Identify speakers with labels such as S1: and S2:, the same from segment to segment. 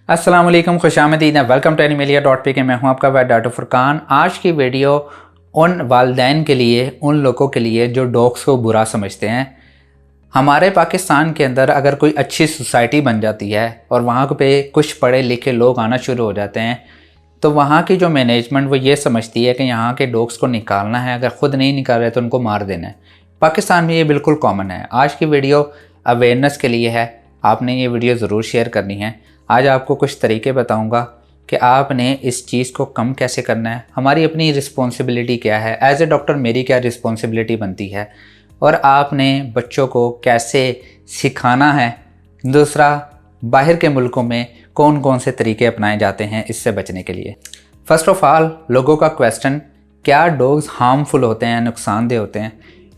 S1: अस्सलाम वालेकुम, खुशामदीद, welcome to एनिमलिया.pk। मैं हूं आपका वेट डॉक्टर फुरकान। आज की वीडियो उन वालिदैन के लिए, उन लोगों के लिए जो डॉग्स को बुरा समझते हैं। हमारे पाकिस्तान के अंदर अगर कोई अच्छी सोसाइटी बन जाती है और वहाँ पे कुछ पढ़े लिखे लोग आना शुरू हो जाते हैं, तो वहाँ की जो मैनेजमेंट वो ये समझती है कि यहाँ के डॉग्स को निकालना है, अगर ख़ुद नहीं निकाल रहे तो उनको मार देना है। पाकिस्तान में ये बिल्कुल कॉमन है। आज की वीडियो अवेयरनेस के लिए है, आपने ये वीडियो ज़रूर शेयर करनी है। आज आपको कुछ तरीके बताऊंगा कि आपने इस चीज़ को कम कैसे करना है, हमारी अपनी रिस्पॉन्सिबिलिटी क्या है, एज ए डॉक्टर मेरी क्या रिस्पॉन्सिबिलिटी बनती है, और आपने बच्चों को कैसे सिखाना है। दूसरा, बाहर के मुल्कों में कौन कौन से तरीके अपनाए जाते हैं इससे बचने के लिए। फ़र्स्ट ऑफ़ ऑल, लोगों का क्वेश्चन, क्या डॉग्स हार्मफुल होते हैं, नुकसानदेह होते हैं?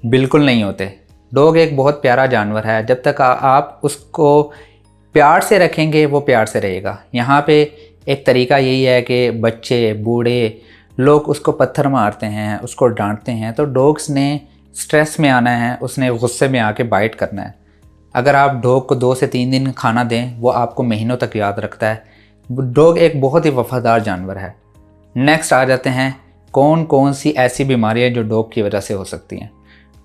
S1: बिल्कुल नहीं होते। डॉग एक बहुत प्यारा जानवर है, जब तक आप उसको प्यार से रखेंगे वो प्यार से रहेगा। यहाँ पे एक तरीका यही है कि बच्चे, बूढ़े लोग उसको पत्थर मारते हैं, उसको डांटते हैं। तो डॉग्स ने स्ट्रेस में आना है, उसने गुस्से में आके बाइट करना है। अगर आप डॉग को 2 से 3 दिन खाना दें, वो आपको महीनों तक याद रखता है। डॉग एक बहुत ही वफ़ादार जानवर है। नेक्स्ट आ जाते हैं, कौन कौन सी ऐसी बीमारियाँ जो डॉग की वजह से हो सकती हैं।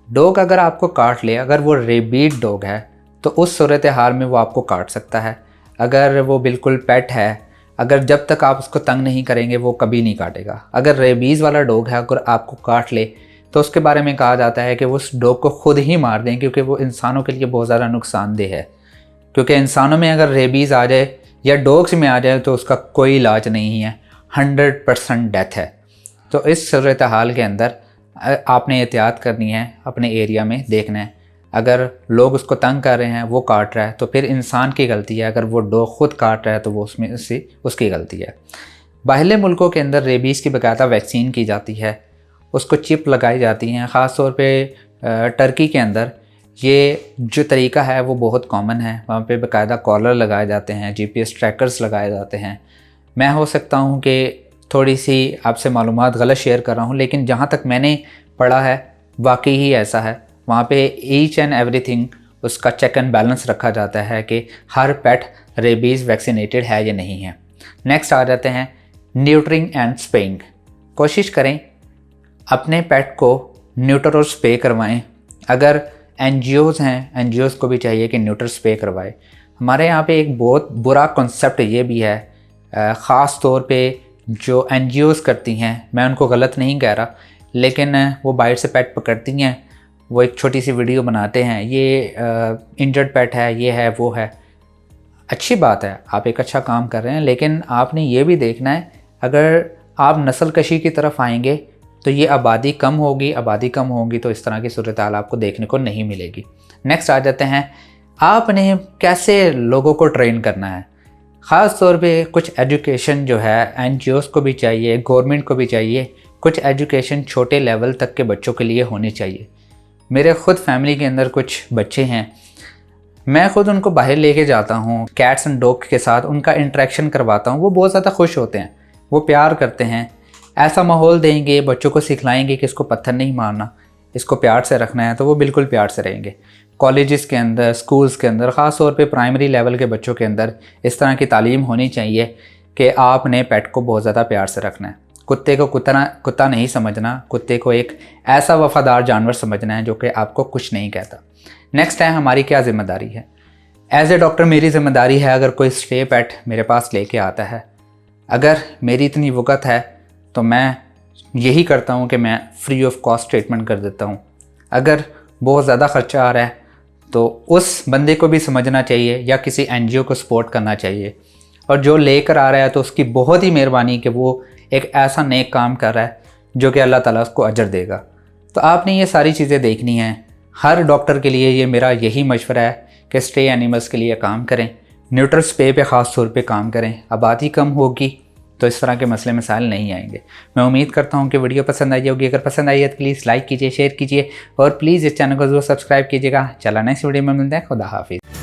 S1: डॉग अगर आपको काट ले, अगर वो रेबीड डॉग है तो उस सूरत हाल में वो आपको काट सकता है। अगर वो बिल्कुल पेट है, अगर जब तक आप उसको तंग नहीं करेंगे वो कभी नहीं काटेगा। अगर रेबीज़ वाला डॉग है, अगर आपको काट ले तो उसके बारे में कहा जाता है कि वो उस डॉग को खुद ही मार दें, क्योंकि वो इंसानों के लिए बहुत ज़्यादा नुकसानदेह है। क्योंकि इंसानों में अगर रेबीज़ आ जाए या डॉग्स में आ जाए तो उसका कोई इलाज नहीं है, 100% डेथ है। तो इस सूरत हाल के अंदर आपने एहतियात करनी है, अपने एरिया में देखना है। अगर लोग उसको तंग कर रहे हैं, वो काट रहा है, तो फिर इंसान की गलती है। अगर वो डॉग खुद काट रहा है तो वो उसमें से उसकी गलती है। बाहरले मुल्कों के अंदर रेबीज़ की बाकायदा वैक्सीन की जाती है, उसको चिप लगाई जाती हैं। ख़ास तौर पे टर्की के अंदर ये जो तरीका है वो बहुत कॉमन है। वहाँ पे बाकायदा कॉलर लगाए जाते हैं, GPS ट्रैकर्स लगाए जाते हैं। मैं हो सकता हूँ कि थोड़ी सी आपसे मालूमात गलत शेयर कर रहा हूँ, लेकिन जहाँ तक मैंने पढ़ा है वाकई ही ऐसा है। वहाँ पे ईच एंड एवरीथिंग उसका चेक एंड बैलेंस रखा जाता है कि हर पेट रेबीज़ वैक्सीनेटेड है या नहीं है। नेक्स्ट आ जाते हैं न्यूटरिंग एंड स्पेइंग। कोशिश करें अपने पेट को न्यूटर और स्पे करवाएं। अगर NGOs हैं, NGOs को भी चाहिए कि न्यूटर स्पे करवाए। हमारे यहाँ पे एक बहुत बुरा कॉन्सेप्ट ये भी है, ख़ास तौर पे जो NGOs करती हैं, मैं उनको गलत नहीं कह रहा, लेकिन वो बाहर से पेट पकड़ती हैं, वो एक छोटी सी वीडियो बनाते हैं, ये इंजर्ड पेट है, ये है, वो है। अच्छी बात है, आप एक अच्छा काम कर रहे हैं, लेकिन आपने ये भी देखना है, अगर आप नस्ल कशी की तरफ आएंगे तो ये आबादी कम होगी तो इस तरह की सूरत हाल आपको देखने को नहीं मिलेगी। नेक्स्ट आ जाते हैं, आपने कैसे लोगों को ट्रेन करना है। ख़ास तौर पे कुछ एजुकेशन जो है NGOs को भी चाहिए, गवर्नमेंट को भी चाहिए, कुछ एजुकेशन छोटे लेवल तक के बच्चों के लिए होनी चाहिए। मेरे ख़ुद फैमिली के अंदर कुछ बच्चे हैं, मैं ख़ुद उनको बाहर लेके जाता हूँ, कैट्स एंड डॉग के साथ उनका इंटरेक्शन करवाता हूँ। वो बहुत ज़्यादा खुश होते हैं, वो प्यार करते हैं। ऐसा माहौल देंगे, बच्चों को सिखलाएंगे कि इसको पत्थर नहीं मारना, इसको प्यार से रखना है, तो वो बिल्कुल प्यार से रहेंगे। कॉलेजेस के अंदर, स्कूल्स के अंदर, ख़ास तौर पे प्राइमरी लेवल के बच्चों के अंदर इस तरह की तालीम होनी चाहिए कि आपने पेट को बहुत ज़्यादा प्यार से रखना है। कुत्ते को कुत्ता नहीं समझना, कुत्ते को एक ऐसा वफ़ादार जानवर समझना है जो कि आपको कुछ नहीं कहता। नेक्स्ट है, हमारी क्या ज़िम्मेदारी है। एज ए डॉक्टर मेरी ज़िम्मेदारी है, अगर कोई स्ट्रे पेट मेरे पास लेके आता है, अगर मेरी इतनी वक़्त है तो मैं यही करता हूँ कि मैं फ्री ऑफ कॉस्ट ट्रीटमेंट कर देता हूँ। अगर बहुत ज़्यादा ख़र्चा आ रहा है तो उस बंदे को भी समझना चाहिए या किसी NGO को सपोर्ट करना चाहिए, और जो लेकर आ रहा है तो उसकी बहुत ही मेहरबानी कि वो एक ऐसा नेक काम कर रहा है जो कि अल्लाह ताला उसको अजर देगा। तो आपने ये सारी चीज़ें देखनी हैं। हर डॉक्टर के लिए ये मेरा यही मशवरा है कि स्ट्रे एनिमल्स के लिए काम करें, न्यूट्रल स्पे पे ख़ास तौर पे काम करें। आबादी कम होगी तो इस तरह के मसले मसाइल नहीं आएंगे। मैं उम्मीद करता हूँ कि वीडियो पसंद आई होगी। अगर पसंद आई है तो प्लीज़ लाइक कीजिए, शेयर कीजिए, और प्लीज़ इस चैनल को ज़रूर सब्सक्राइब कीजिएगा। चला नेक्स्ट वीडियो में मिलते हैं। खुदा हाफिज़।